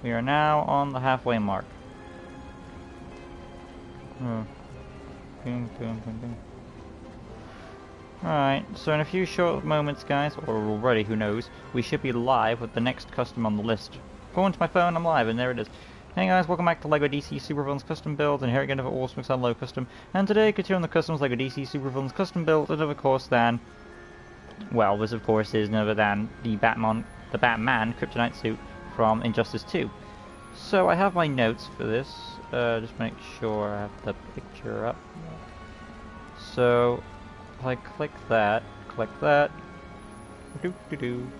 We are now on the halfway mark. Alright, so in a few short moments, guys, or already, who knows, we should be live with the next custom on the list. Go into my phone, I'm live, and there it is. Hey guys, welcome back to LEGO DC Super Villains Custom Build, and here again for Awesome Low Custom. And today, continuing the customs LEGO DC Super Villains Custom Build, and of course than, well, this of course is none other than the Batman Kryptonite suit from Injustice 2. So I have my notes for this, just make sure I have the picture up. So, if I click that,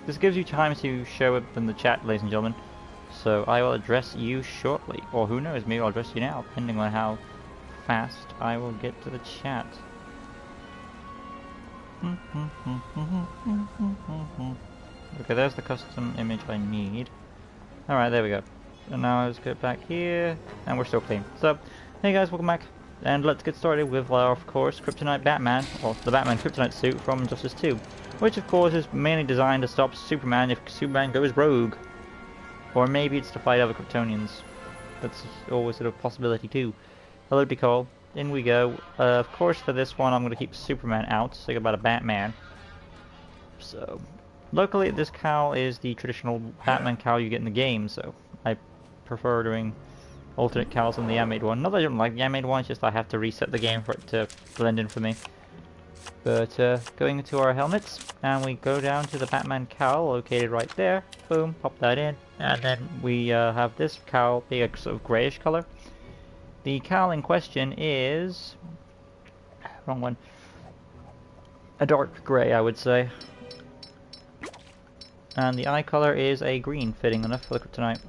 this gives you time to show up in the chat, ladies and gentlemen. So I will address you shortly, or who knows, maybe I'll address you now, depending on how fast I will get to the chat. Okay, there's the custom image I need. Alright, there we go. And now let's get back here, and we're still clean. So, hey guys, welcome back. And let's get started with, of course, Kryptonite Batman, or the Batman Kryptonite suit from Injustice 2. Which, of course, is mainly designed to stop Superman if Superman goes rogue. Or maybe it's to fight other Kryptonians. That's always sort of a possibility too. Hello, Decol. In we go. Of course, for this one, I'm going to keep Superman out, so I got about a Batman. So, locally, this cowl is the traditional Batman cowl you get in the game, so I prefer doing alternate cowls than the animated one. Not that I don't like the animated one, it's just I have to reset the game for it to blend in for me. But going into our helmets, and we go down to the Batman cowl located right there. Boom, pop that in, and then we have this cowl be a sort of greyish color. The cowl in question is wrong one. A dark grey, I would say. And the eye color is a green, fitting enough for the Kryptonite.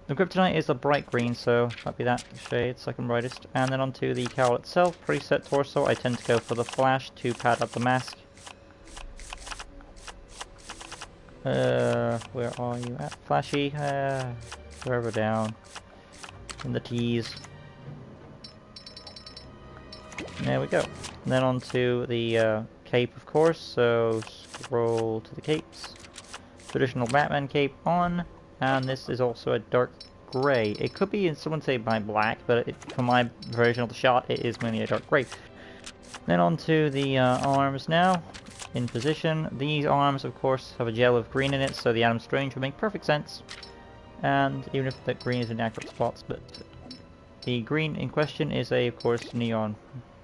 The Kryptonite is a bright green, so might be that shade, second brightest. And then onto the cowl itself, preset torso. I tend to go for the flash to pad up the mask. Where are you at, Flashy? Further down in the T's. There we go. And then onto the cape, of course. So scroll to the capes. Traditional Batman cape on. And this is also a dark grey. It could be, someone say, by black, but for my version of the shot, it is mainly a dark grey. Then onto the arms now, in position. These arms, of course, have a gel of green in it, so the Adam Strange would make perfect sense. And even if the green is in accurate spots, but the green in question is of course, neon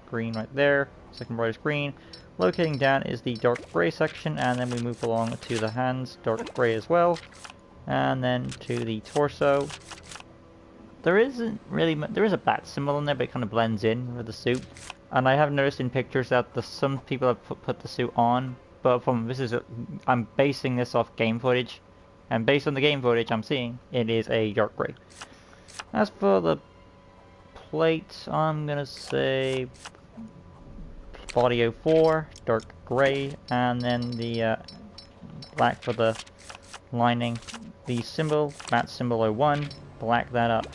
green right there, second brightest green. Locating down is the dark grey section, and then we move along to the hands, dark grey as well. And then to the torso. There is a bat symbol in there, but it kind of blends in with the suit. And I have noticed in pictures that some people have put the suit on, but I'm basing this off game footage, and based on the game footage I'm seeing, it is a dark grey. As for the plate, I'm gonna say body 04, dark grey, and then the black for the lining. The symbol, bat symbol 01, black that up.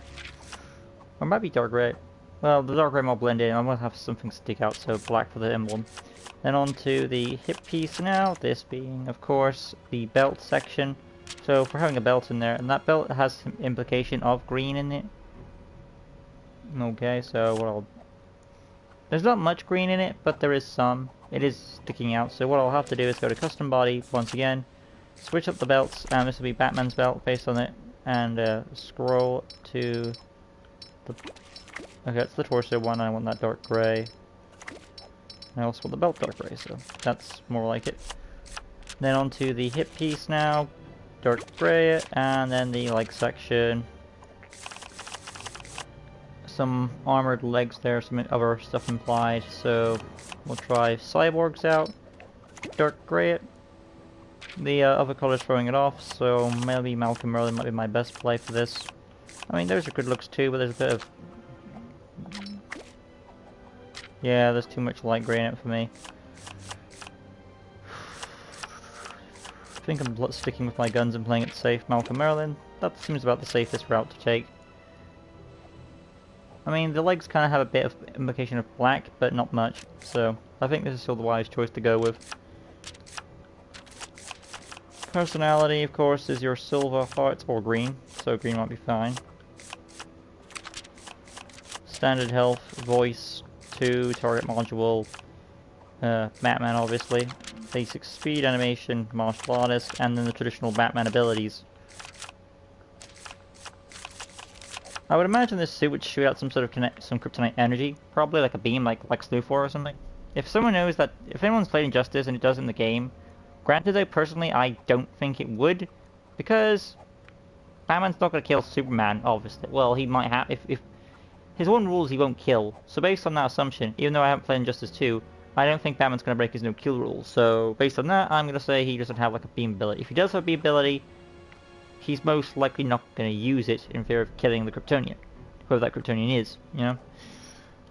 Or it might be dark grey. Well, the dark grey will blend in. I'm going to have something stick out, so black for the emblem. Then on to the hip piece now, this being, of course, the belt section. So for having a belt in there, and that belt has some implication of green in it. Okay, so there's not much green in it, but there is some. It is sticking out, so what I'll have to do is go to custom body once again. Switch up the belts, and this will be Batman's belt based on it, and scroll to the... Okay, it's the torso one, I want that dark grey. I also want the belt dark grey, so that's more like it. Then onto the hip piece now, dark grey, and then the leg section. Some armored legs there, some other stuff implied, so we'll try cyborgs out, dark grey it. The other color's throwing it off, so maybe Malcolm Merlin might be my best play for this. I mean, those are good looks too, but there's a bit of... Yeah, there's too much light grey in it for me. I think I'm sticking with my guns and playing it safe. Malcolm Merlin, that seems about the safest route to take. I mean, the legs kind of have a bit of implication of black, but not much, so I think this is still the wise choice to go with. Personality, of course, is your silver heart or green, so green might be fine. Standard health, voice, 2, target module, Batman obviously, basic speed, animation, martial artist, and then the traditional Batman abilities. I would imagine this suit would shoot out some sort of some Kryptonite energy, probably like a beam, like Lex Luthor or something. If someone knows that, if anyone's played Injustice and it does in the game, granted though, personally, I don't think it would, because Batman's not going to kill Superman, obviously. Well, he might have, if his one rule is he won't kill. So based on that assumption, even though I haven't played Injustice 2, I don't think Batman's going to break his no-kill rule. So based on that, I'm going to say he doesn't have like a beam ability. If he does have a beam ability, he's most likely not going to use it in fear of killing the Kryptonian. Whoever that Kryptonian is, you know?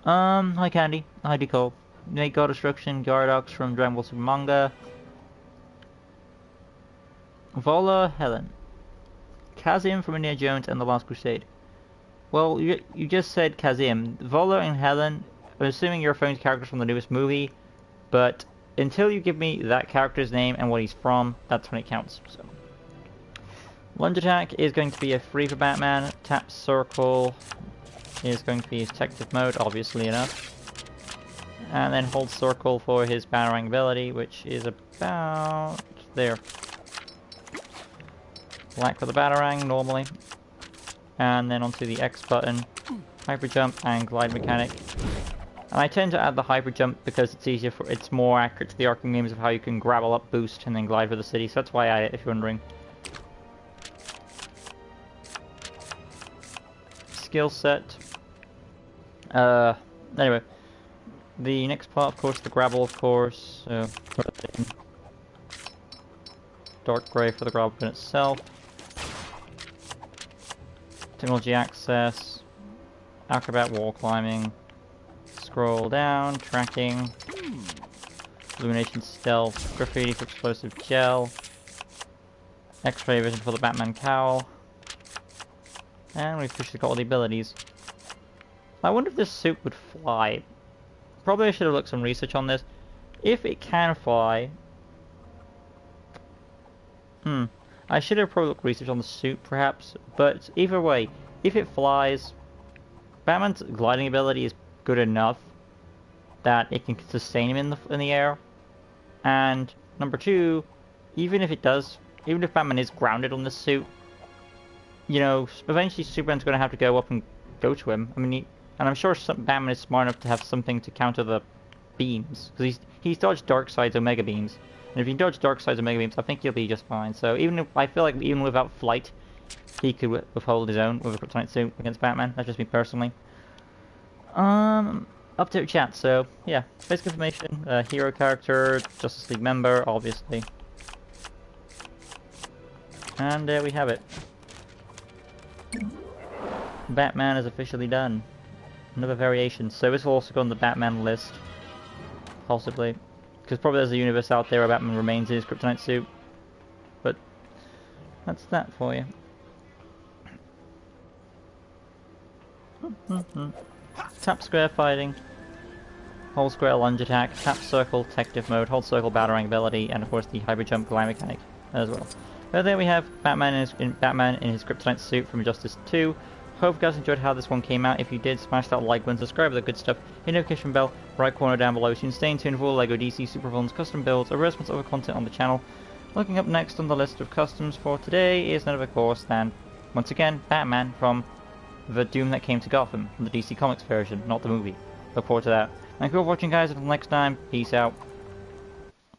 Hi Candy. Hi Decole. Nate God Destruction, Gyaradox from Dragon Ball Super Manga. Vola Helen. Kazim from Indiana Jones and the Last Crusade. Well, you just said Kazim. Vola and Helen, I'm assuming you're referring to characters from the newest movie, but until you give me that character's name and what he's from, that's when it counts. So, lunge attack is going to be a free for Batman. Tap circle is going to be his detective mode, obviously enough. And then hold circle for his Batarang ability, which is about there. Black for the Batarang, normally. And then onto the X button, hyper jump and glide mechanic. And I tend to add the hyper jump because it's easier for, it's more accurate to the Arkham games of how you can grapple up, boost, and then glide for the city. So that's why I add it, if you're wondering. Skill set. Anyway. The next part, of course, the grapple, of course. Dark grey for the grapple in itself. Technology access. Acrobat wall climbing. Scroll down, tracking. Illumination stealth. Graffiti for explosive gel. X-ray vision for the Batman cowl. And we've officially got all the abilities. I wonder if this suit would fly. Probably I should have looked some research on this. If it can fly... I should have probably looked research on the suit, perhaps. But either way, if it flies, Batman's gliding ability is good enough that it can sustain him in the air. And number two, even if Batman is grounded on this suit, you know, eventually Superman's going to have to go up and go to him. I mean, and I'm sure Batman is smart enough to have something to counter the beams, because he's dodged Darkseid's Omega beams. And if he dodged Darkseid's Omega beams, I think he'll be just fine. So I feel like even without flight, he could withhold his own with a Kryptonite suit against Batman. That's just me personally. Update chat. So yeah, basic information. Hero character, Justice League member, obviously. And there we have it. Batman is officially done. Another variation. So this will also go on the Batman list. Possibly. Because probably there's a universe out there where Batman remains in his Kryptonite suit. But that's that for you. Tap square fighting. Hold square lunge attack. Tap circle detective mode. Hold circle Batarang ability. And of course the hyper jump glide mechanic as well. But there we have Batman in his Kryptonite suit from Injustice 2. Hope you guys enjoyed how this one came out. If you did, smash that like button, subscribe, the good stuff, hit the notification bell, right corner down below, so you can stay in tune for all LEGO DC supervillains, custom builds, or response other content on the channel. Looking up next on the list of customs for today is none other course than, once again, Batman from The Doom That Came to Gotham, from the DC Comics version, not the movie. Look forward to that. Thank you for watching guys, until next time, peace out.